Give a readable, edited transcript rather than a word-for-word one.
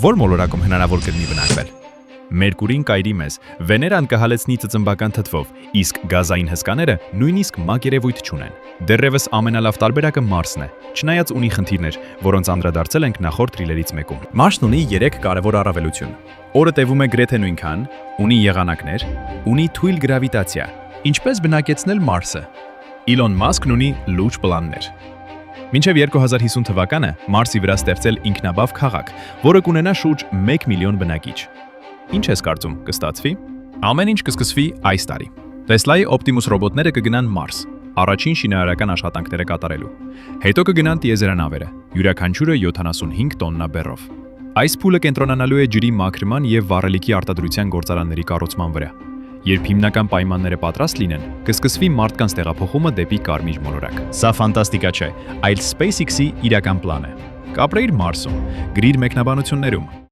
որ մոլորակում հնարավոր կլինի բնակվել։ Մերկուրին կայրի մեզ, Վեներան կհալեցնի ծծմբական թթվով, իսկ գազային հսկաները նույնիսկ մակերևույթ չունեն։ Դեռևս ամենալավ տարբերակը Մարսն է, չնայած ունի խնդիրներ, որոնց անդրադարձել ենք նախորդ թրիլերից մեկում։ Մարսն ունի 3 կարևոր առավելություն։ Օրը տևում է գրեթե նույնքան, ունի եղանակներ, ունի թույլ գրավիտացիա։ Ինչպես բնակեցնել Մարսը։ Իլոն Մասկն ունի լուրջ պլաններ։ Մինչև 2050 թվականը Մարսի վրա ստեղծել ինքնաբավ քաղաք, որը կունենա շուրջ 1 միլիոն բնակիչ։ Ինչ ես կարծում, կստացվի։ Ամեն ինչ կսկսվի այս տարի։ Տեսլայի Optimus ռոբոտները կգնան Մարս, առաջին շինարարական աշխատանքները կատարելու։ Հետո կգնան տիեզերանավերը, յուրաքանչյուրը 75 տոննա բեռով։ Այս փուլը կենտրոնանալու է ջրի մաքրման եւ վառելիքի արտադրության գործարանների կառուցման վրա։ Երբ հիմնական պայմանները պատրաստ լինեն, կսկսվի մարդկանց տեղափոխումը դեպի Կարմիր մոլորակ։ Սա ֆանտաստիկա չէ, այլ SpaceX-ի իրական պլան է։ Կապրեիր Մարսում, գրիր մեկնաբանություններում։